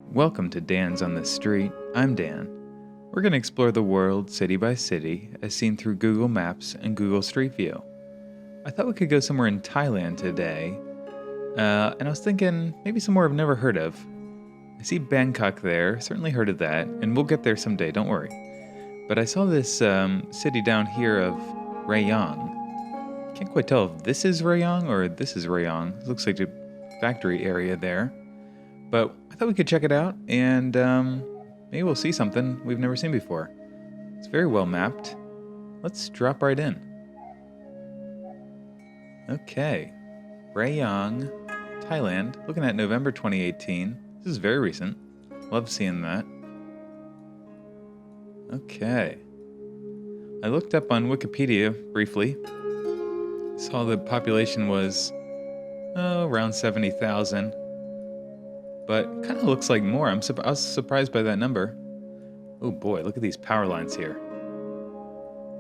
Welcome to Dan's on the Street. I'm Dan. We're going to explore the world city by city as seen through Google Maps and Google Street View. I thought we could go somewhere in Thailand today, and I was thinking maybe somewhere I've never heard of. I see Bangkok there, certainly heard of that, and we'll get there someday, don't worry. But I saw this city down here of Rayong. Can't quite tell if this is Rayong or this is Rayong. It looks like a factory area there. But I thought we could check it out, and maybe we'll see something we've never seen before. It's very well mapped. Let's drop right in. Okay, Rayong, Thailand. Looking at November 2018. This is very recent. Love seeing that. Okay. I looked up on Wikipedia briefly. Saw the population was around 70,000. But kind of looks like more. I was surprised by that number. Oh boy, look at these power lines here.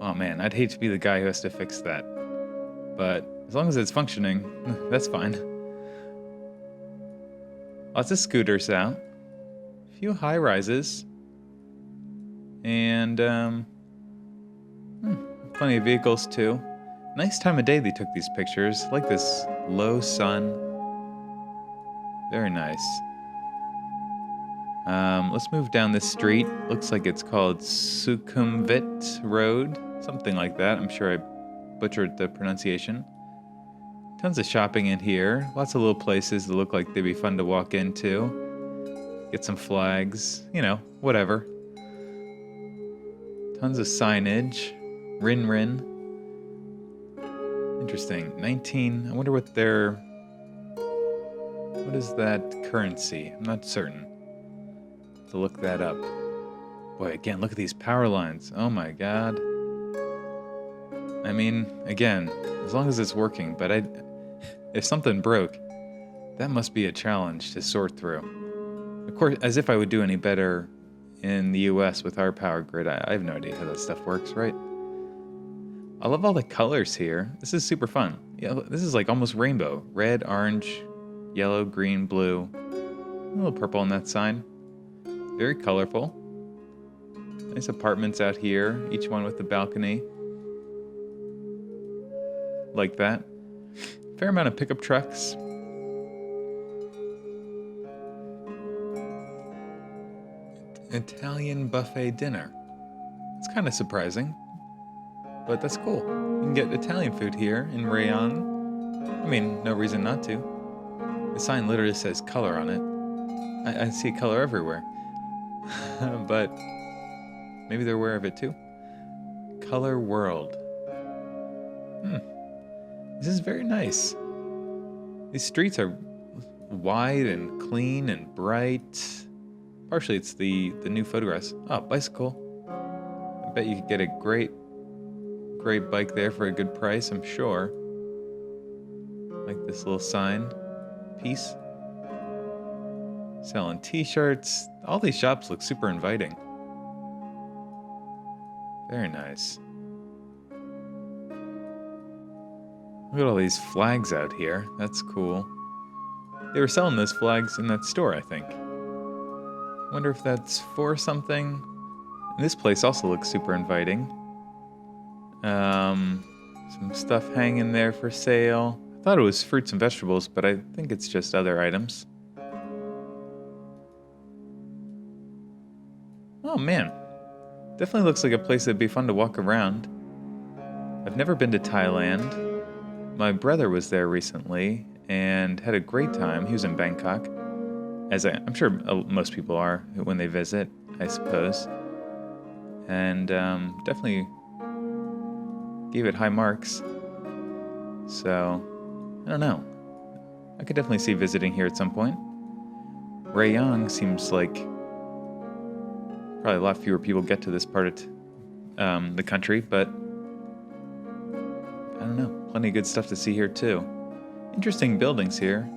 Oh man, I'd hate to be the guy who has to fix that. But as long as it's functioning, that's fine. Lots of scooters out. A few high rises. And plenty of vehicles too. Nice time of day they took these pictures. Like this low sun. Very nice. Let's move down this street. Looks like it's called Sukhumvit Road, something like that. I'm sure I butchered the pronunciation. Tons of shopping in here. Lots of little places that look like they'd be fun to walk into. Get some flags, whatever. Tons of signage. Rin Rin. Interesting. I wonder what is that currency? I'm not certain. To look that up. Boy, again, look at these power lines. Oh my god. I mean, again, as long as it's working, but if something broke, that must be a challenge to sort through. Of course, as if I would do any better in the US with our power grid. I have no idea how that stuff works, right? I love all the colors here. This is super fun. Yeah, this is like almost rainbow. Red, orange, yellow, green, blue. A little purple on that sign. Very colorful. Nice apartments out here, each one with a balcony. Like that. Fair amount of pickup trucks. Italian buffet dinner. It's kind of surprising, but that's cool. You can get Italian food here in Rayong. I mean, no reason not to. The sign literally says color on it. I see color everywhere. But maybe they're aware of it too. Color World. This is very nice. These streets are wide and clean and bright. Partially it's the new photographs. Oh, bicycle. I bet you could get a great bike there for a good price, I'm sure. Like this little sign. Peace. Selling t-shirts. All these shops look super inviting. Very nice. Look at all these flags out here. That's cool. They were selling those flags in that store, I think. Wonder if that's for something. And this place also looks super inviting. Some stuff hanging there for sale. I thought it was fruits and vegetables, but I think it's just other items. Oh man, definitely looks like a place that'd be fun to walk around. I've never been to Thailand. My brother was there recently and had a great time. He was in Bangkok, as I'm sure most people are when they visit, I suppose. And definitely gave it high marks. So, I don't know. I could definitely see visiting here at some point. Rayong seems like probably a lot fewer people get to this part of the country, but I don't know. Plenty of good stuff to see here too. Interesting buildings here.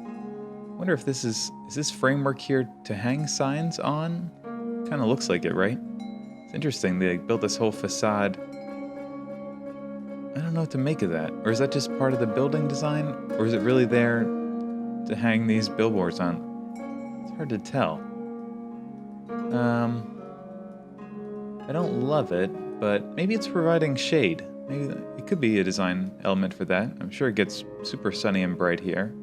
Wonder if is this framework here to hang signs on? Kind of looks like it, right? It's interesting. They built this whole facade. I don't know what to make of that. Or is that just part of the building design? Or is it really there to hang these billboards on? It's hard to tell. Um, I don't love it, but maybe it's providing shade. Maybe it could be a design element for that. I'm sure it gets super sunny and bright here.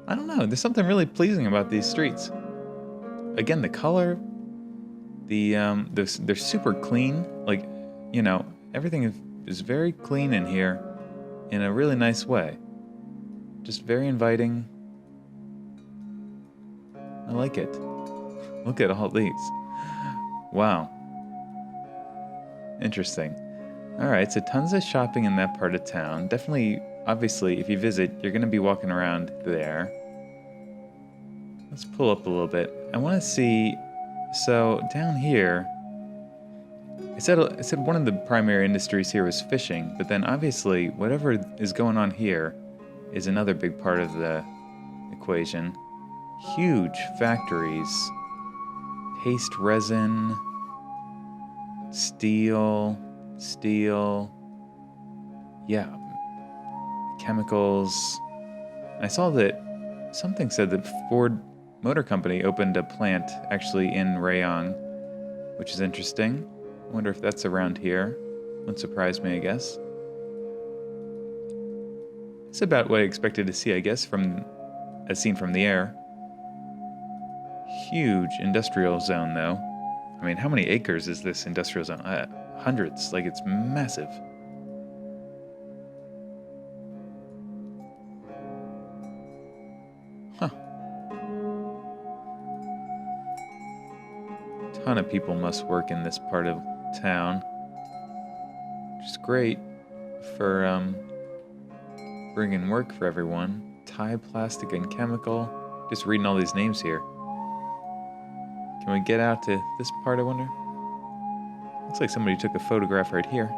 I don't know. There's something really pleasing about these streets. Again, the color, they're super clean. Like, you know, everything is very clean in here in a really nice way. Just very inviting. I like it. Look at all these. Wow. Interesting. All right, so tons of shopping in that part of town. Definitely, obviously, if you visit, you're going to be walking around there. Let's pull up a little bit. I want to see, so down here, it said one of the primary industries here was fishing, but then obviously whatever is going on here is another big part of the equation. Huge factories, paste resin, steel, yeah, chemicals. I saw that something said that Ford Motor Company opened a plant actually in Rayong, which is interesting. I wonder if that's around here. Wouldn't surprise me, I guess. It's about what I expected to see, I guess, as seen from the air. Huge industrial zone, though. I mean, how many acres is this industrial zone? Hundreds. Like, it's massive. Huh. Ton of people must work in this part of town, which is great for bringing work for everyone. Thai plastic and chemical. Just reading all these names here. Can we get out to this part, I wonder? Looks like somebody took a photograph right here.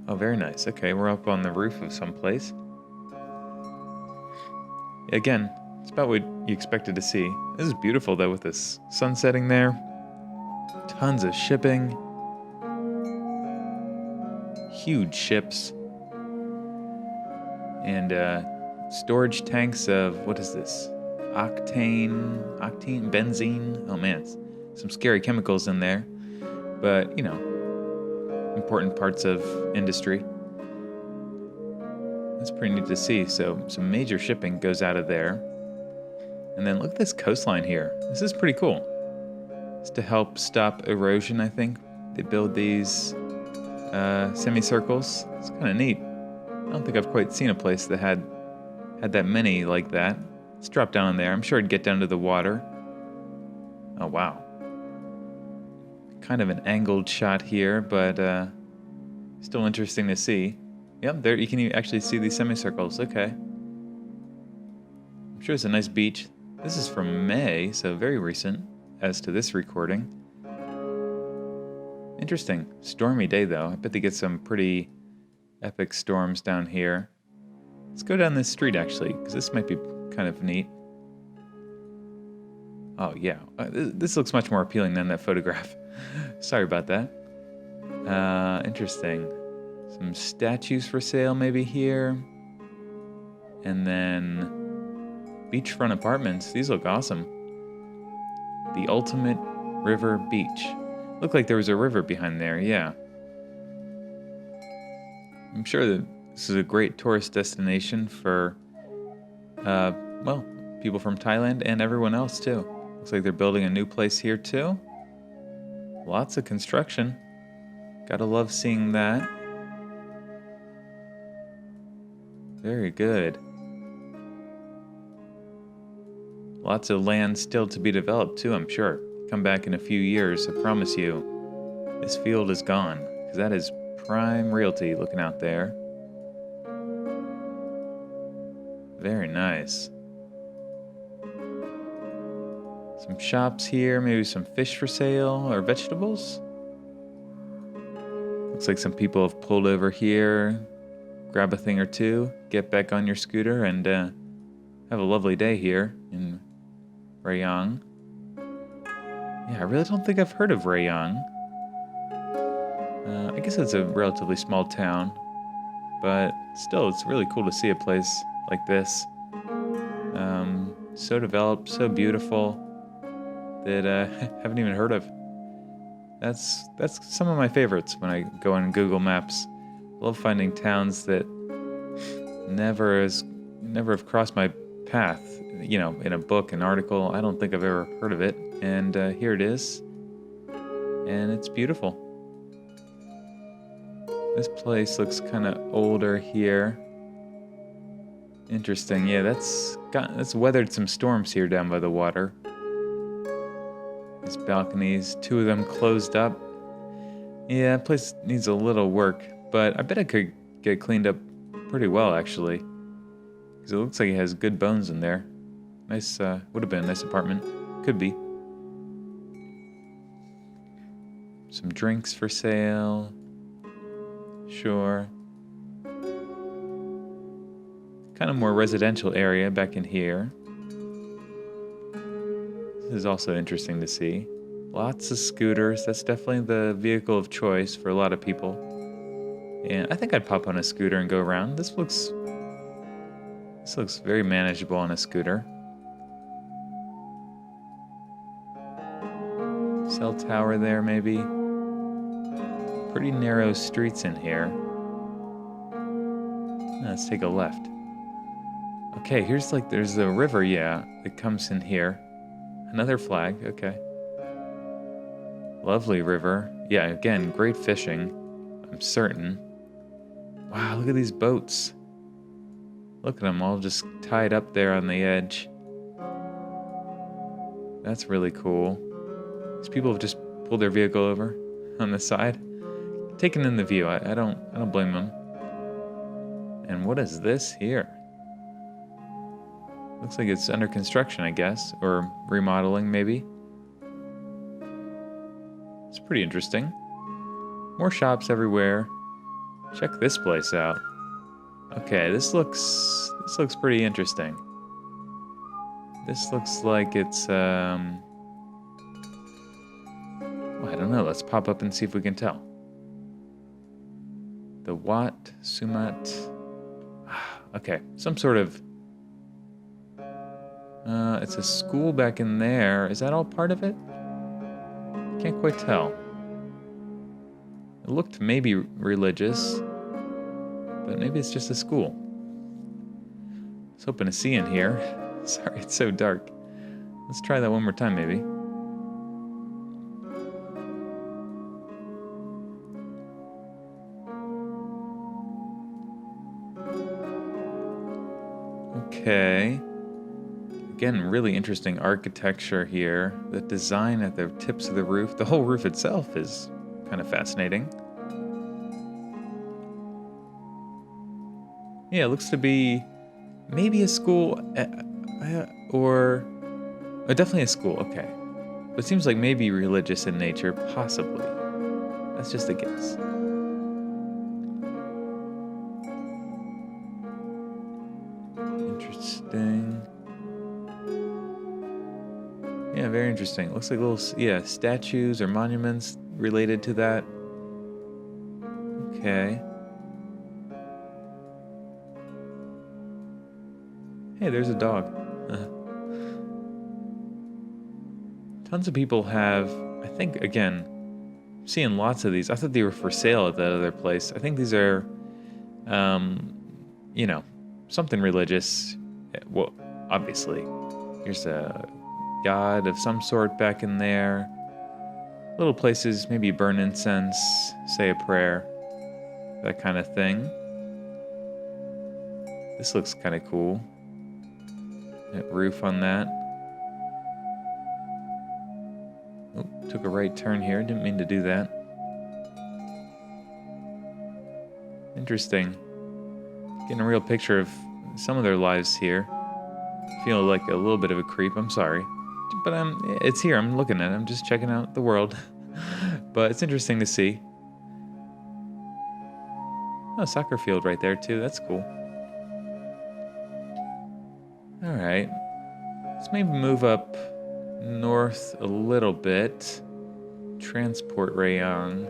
Oh, very nice. Okay, we're up on the roof of some place. Again, it's about what you expected to see. This is beautiful, though, with this sun setting there. Tons of shipping. Huge ships. And storage tanks of, what is this? Octane, benzene. Oh man, some scary chemicals in there. But, you know, important parts of industry. That's pretty neat to see. So some major shipping goes out of there. And then look at this coastline here. This is pretty cool. It's to help stop erosion, I think. They build these semicircles. It's kind of neat. I don't think I've quite seen a place that had that many like that. Let's drop down there. I'm sure it'd get down to the water. Oh, wow. Kind of an angled shot here, but still interesting to see. Yep, there you can actually see these semicircles. Okay. I'm sure it's a nice beach. This is from May, so very recent as to this recording. Interesting. Stormy day, though. I bet they get some pretty epic storms down here. Let's go down this street, actually, because this might be kind of neat. Oh, yeah. This looks much more appealing than that photograph. Sorry about that. Interesting. Some statues for sale maybe here. And then beachfront apartments. These look awesome. The Ultimate River Beach. Looked like there was a river behind there, yeah. I'm sure that this is a great tourist destination for, well, people from Thailand and everyone else, too. Looks like they're building a new place here, too. Lots of construction. Gotta love seeing that. Very good. Lots of land still to be developed, too, I'm sure. Come back in a few years, I promise you, this field is gone, because that is prime realty looking out there. Very nice. Some shops here, maybe some fish for sale or vegetables. Looks like some people have pulled over here, grab a thing or two, get back on your scooter, and have a lovely day here in Rayong. Yeah, I really don't think I've heard of Rayong. I guess it's a relatively small town, but still, it's really cool to see a place like this. So developed, so beautiful that I haven't even heard of. That's some of my favorites when I go on Google Maps. Love finding towns that never have crossed my path. You know, in a book, an article. I don't think I've ever heard of it, and here it is, and it's beautiful. This place looks kind of older here. Interesting. Yeah, that's weathered some storms here down by the water. These balconies, 2 of them closed up. Yeah, that place needs a little work, but I bet it could get cleaned up pretty well, actually. Because it looks like it has good bones in there. Nice, would have been a nice apartment. Could be. Some drinks for sale. Sure. Kind of more residential area back in here. This is also interesting to see. Lots of scooters. That's definitely the vehicle of choice for a lot of people. And I think I'd pop on a scooter and go around. This looks very manageable on a scooter. Cell tower there, maybe. Pretty narrow streets in here. Let's take a left. Okay, there's a river, yeah, that comes in here. Another flag, okay. Lovely river. Yeah, again, great fishing, I'm certain. Wow, look at these boats. Look at them all just tied up there on the edge. That's really cool. These people have just pulled their vehicle over on the side, taking in the view. I don't blame them. And what is this here? Looks like it's under construction, I guess, or remodeling maybe. It's pretty interesting. More shops everywhere. Check this place out. Okay, this looks pretty interesting. This looks like it's I don't know. Let's pop up and see if we can tell. The Wat Sumat. Okay, some sort of. It's a school back in there. Is that all part of it? Can't quite tell. It looked maybe religious, but maybe it's just a school. I was hoping to see in here. Sorry, it's so dark. Let's try that one more time, maybe. Okay. Again, really interesting architecture here. The design at the tips of the roof. The whole roof itself is kind of fascinating. Yeah, it looks to be maybe a school or definitely a school, okay. But it seems like maybe religious in nature, possibly. That's just a guess. Interesting. Yeah, very interesting. Looks like little, statues or monuments related to that. Okay. Hey, there's a dog. Tons of people have, I think, again, seeing lots of these. I thought they were for sale at that other place. I think these are, something religious. Well, obviously. Here's a god of some sort back in there. Little places, maybe burn incense, say a prayer, that kind of thing. This looks kind of cool. That roof on that. Oh, took a right turn here. Didn't mean to do that. Interesting. Getting a real picture of some of their lives here. Feel like a little bit of a creep. I'm sorry. But it's here. I'm looking at it. I'm just checking out the world. But it's interesting to see. Oh, soccer field right there, too. That's cool. All right. Let's maybe move up north a little bit. Transport Rayong.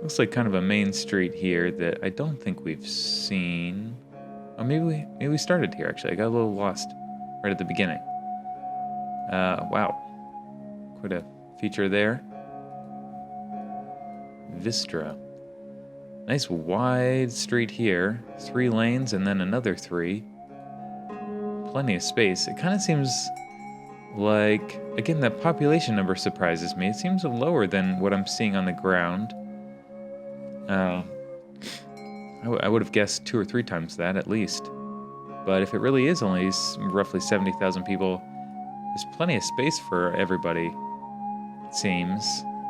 Looks like kind of a main street here that I don't think we've seen. Oh, maybe we started here, actually. I got a little lost right at the beginning. Wow. Quite a feature there. Vistra. Nice wide street here. 3 lanes and then another 3. Plenty of space. It kind of seems like, again, that population number surprises me. It seems lower than what I'm seeing on the ground. I would have guessed 2 or 3 times that at least. But if it really is only roughly 70,000 people, there's plenty of space for everybody, it seems.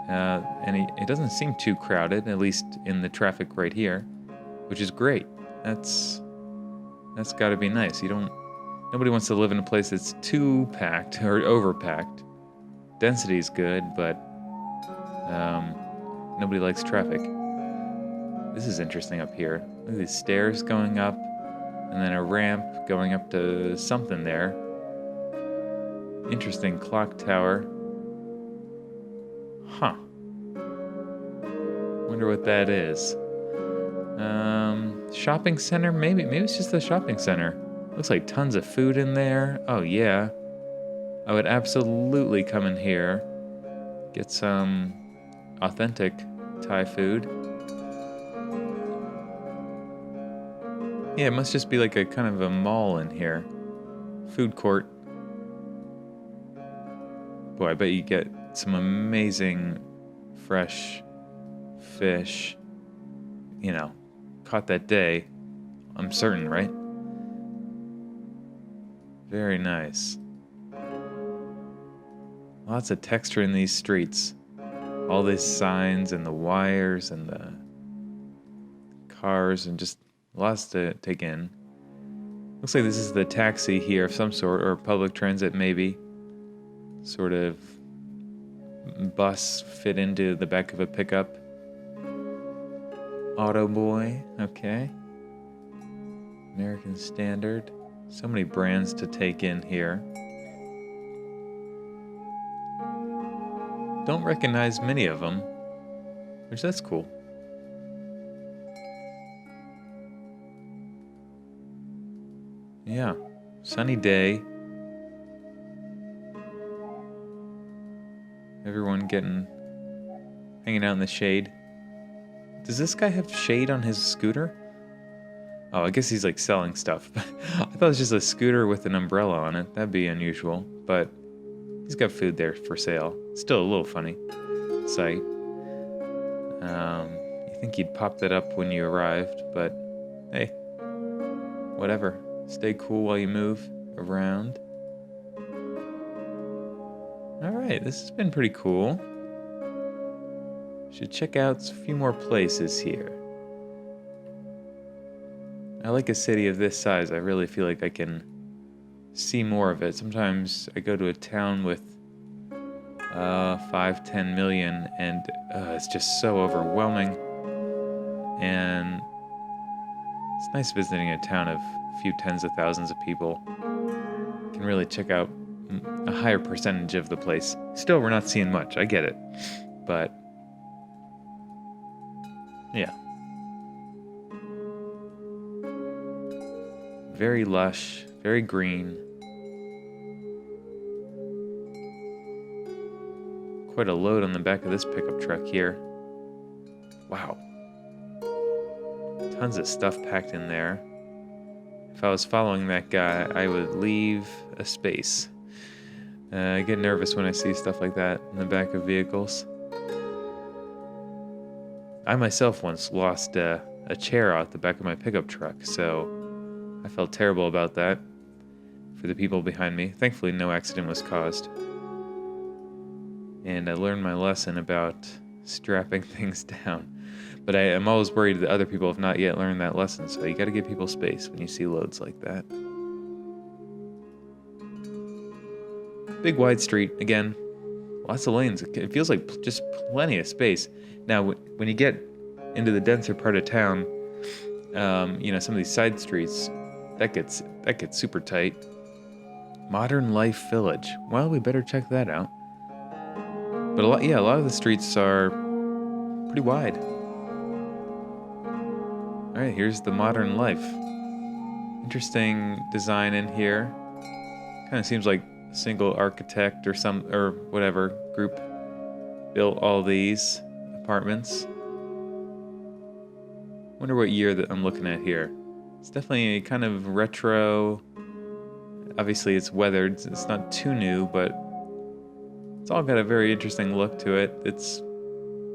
And it doesn't seem too crowded, at least in the traffic right here, which is great. That's got to be nice. Nobody wants to live in a place that's too packed or overpacked. Density is good, but nobody likes traffic. This is interesting up here. Look at these stairs going up, and then a ramp going up to something there. Interesting clock tower. Huh. Wonder what that is. Shopping center? Maybe it's just a shopping center. Looks like tons of food in there. Oh yeah. I would absolutely come in here. Get some authentic Thai food. Yeah, it must just be like a kind of a mall in here. Food court. Boy, I bet you get some amazing fresh fish. You know, caught that day. I'm certain, right? Very nice. Lots of texture in these streets. All these signs and the wires and the cars and just lots to take in. Looks like this is the taxi here of some sort, or public transit maybe. Sort of bus fit into the back of a pickup. Auto Boy, okay. American Standard. So many brands to take in here. Don't recognize many of them, which that's cool. Yeah, sunny day. Everyone hanging out in the shade. Does this guy have shade on his scooter? Oh, I guess he's like selling stuff. I thought it was just a scooter with an umbrella on it. That'd be unusual, but he's got food there for sale. Still a little funny sight. You think he'd pop that up when you arrived, but hey, whatever. Stay cool while you move around. Alright, this has been pretty cool. Should check out a few more places here. I like a city of this size. I really feel like I can see more of it. Sometimes I go to a town with 5-10 million and it's just so overwhelming. And it's nice visiting a town of a few tens of thousands of people. You can really check out a higher percentage of the place. Still, we're not seeing much. I get it. But yeah. Very lush, very green. Quite a load on the back of this pickup truck here. Wow. Tons of stuff packed in there. If I was following that guy, I would leave a space. I get nervous when I see stuff like that in the back of vehicles. I myself once lost a chair out the back of my pickup truck, so I felt terrible about that for the people behind me. Thankfully, no accident was caused. And I learned my lesson about strapping things down. But I'm always worried that other people have not yet learned that lesson, so you gotta give people space when you see loads like that. Big wide street, again. Lots of lanes. It feels like just plenty of space. Now, when you get into the denser part of town, some of these side streets, that gets super tight. Modern Life Village. Well, we better check that out. But a lot of the streets are pretty wide. All right, here's the Modern Life. Interesting design in here. Kind of seems like a single architect or whatever group built all these apartments. Wonder what year that I'm looking at here. It's definitely a kind of retro. Obviously it's weathered. It's not too new, but it's all got a very interesting look to it.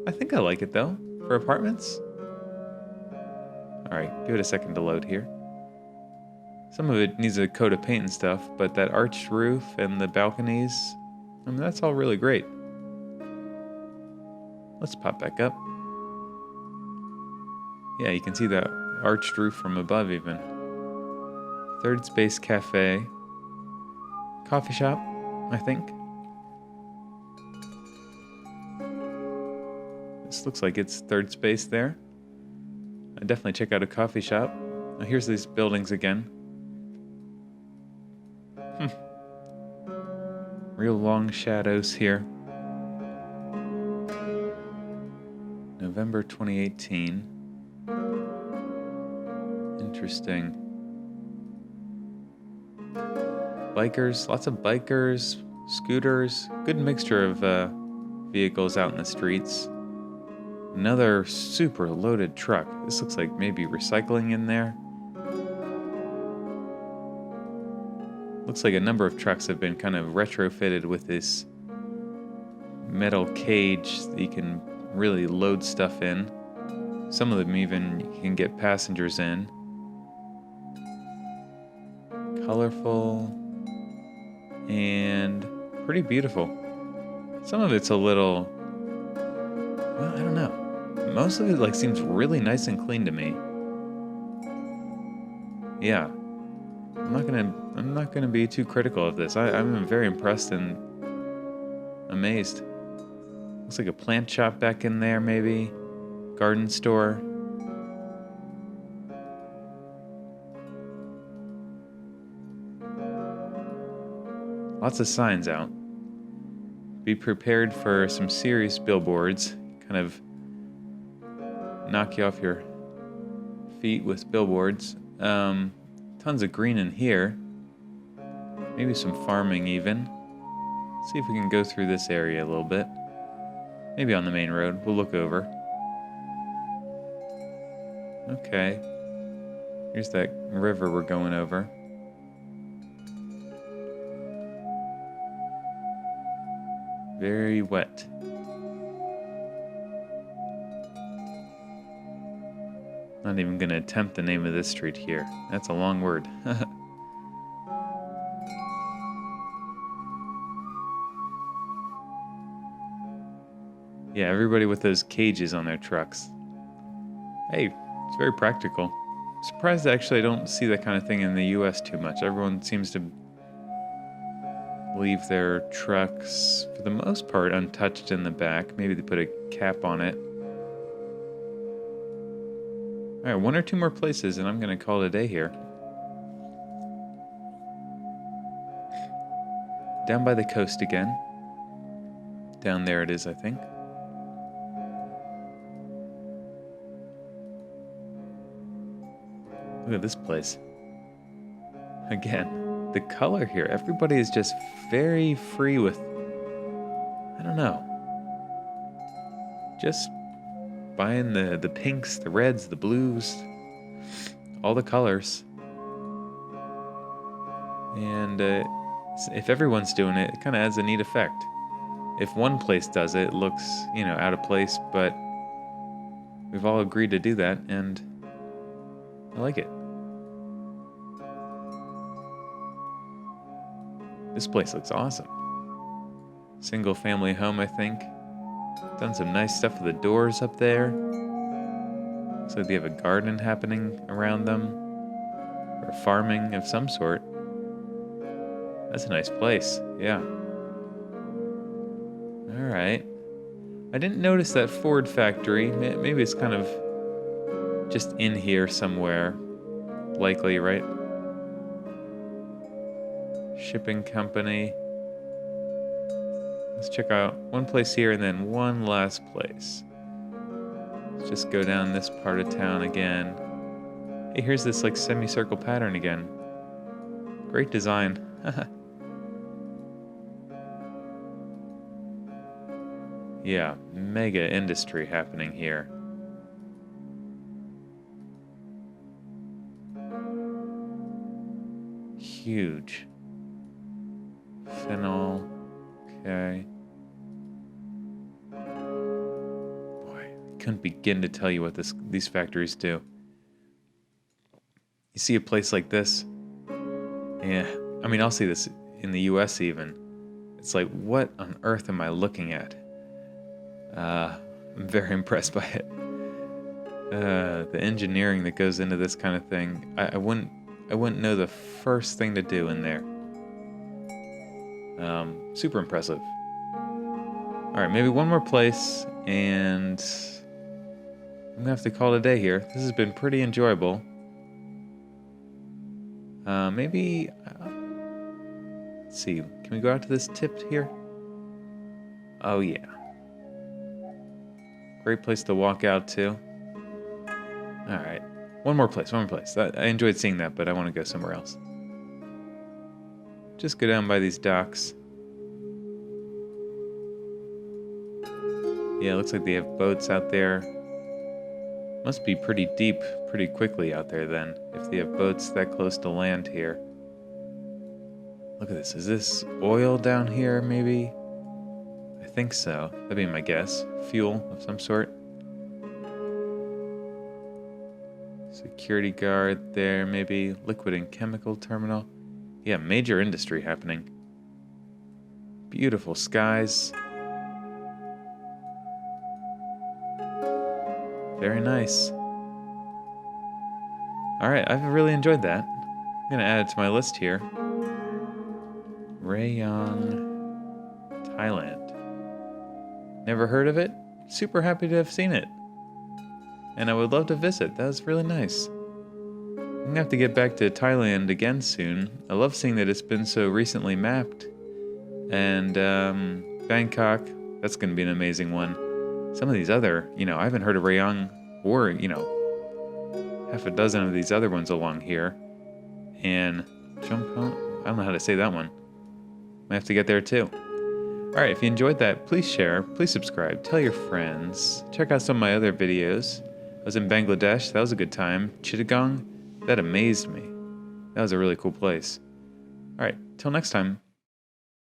I think I like it though, for apartments. All right, give it a second to load here. Some of it needs a coat of paint and stuff, but that arched roof and the balconies, I mean, that's all really great. Let's pop back up. Yeah, you can see that arched roof from above even. Third Space Cafe. Coffee shop, I think. This looks like it's Third Space there. I'd definitely check out a coffee shop. Now here's these buildings again. Real long shadows here. November 2018. Interesting. Bikers, lots of bikers, scooters, good mixture of vehicles out in the streets. Another super loaded truck. This looks like maybe recycling in there. Looks like a number of trucks have been kind of retrofitted with this metal cage that you can really load stuff in. Some of them even you can get passengers in. Colorful and pretty beautiful. Some of it's a little, well, I don't know. Most of it seems really nice and clean to me. Yeah. I'm not gonna be too critical of this. I'm very impressed and amazed. Looks like a plant shop back in there, maybe. Garden store. Lots of signs out. Be prepared for some serious billboards. Kind of knock you off your feet with billboards. Tons of green in here. Maybe some farming even. See if we can go through this area a little bit. Maybe on the main road. We'll look over. Okay. Here's that river we're going over. Very wet. Not even going to attempt the name of this street here. That's a long word. Yeah, everybody with those cages on their trucks. Hey, it's very practical. I'm surprised actually I don't see that kind of thing in the US too much. Everyone seems to leave their trucks, for the most part, untouched in the back. Maybe they put a cap on it. All right, one or two more places, and I'm going to call it a day here. Down by the coast again. Down there it is, I think. Look at this place. Again, the color here. Everybody is just very free with, I don't know, just buying the pinks, the reds, the blues, all the colors. And if everyone's doing it, it kind of adds a neat effect. If one place does it, it looks, out of place, but we've all agreed to do that, and I like it. This place looks awesome. Single family home, I think. Done some nice stuff with the doors up there. Looks like they have a garden happening around them. Or farming of some sort. That's a nice place, yeah. Alright. I didn't notice that Ford factory. Maybe it's kind of just in here somewhere. Likely, right? Shipping company. Let's check out one place here and then one last place. Let's just go down this part of town again. Hey, here's this like semicircle pattern again. Great design. Yeah, mega industry happening here. Huge. Phenol. Okay. Boy, I couldn't begin to tell you what these factories do. You see a place like this, yeah, I mean, I'll see this in the US even. It's like, what on earth am I looking at? I'm very impressed by it. The engineering that goes into this kind of thing, I wouldn't know the first thing to do in there. Super impressive. All right, maybe one more place, and I'm gonna have to call it a day here. This has been pretty enjoyable. Maybe, let's see, can we go out to this tip here? Oh yeah. Great place to walk out to. All right, one more place. I enjoyed seeing that, but I want to go somewhere else. Just go down by these docks. Yeah, it looks like they have boats out there. Must be pretty deep pretty quickly out there then, if they have boats that close to land here. Look at this. Is this oil down here, maybe? I think so. That'd be my guess. Fuel of some sort. Security guard there, maybe. Liquid and chemical terminal. Yeah, major industry happening. Beautiful skies. Very nice. Alright, I've really enjoyed that. I'm gonna add it to my list here. Rayong Thailand. Never heard of it? Super happy to have seen it. And I would love to visit. That was really nice. I'm gonna have to get back to Thailand again soon. I love seeing that it's been so recently mapped. And Bangkok, that's gonna be an amazing one. Some of these other, I haven't heard of Rayong or, half a dozen of these other ones along here. And Chongpeng, I don't know how to say that one. Might have to get there too. All right, if you enjoyed that, please share, please subscribe, tell your friends. Check out some of my other videos. I was in Bangladesh, that was a good time. Chittagong, that amazed me. That was a really cool place. All right, till next time.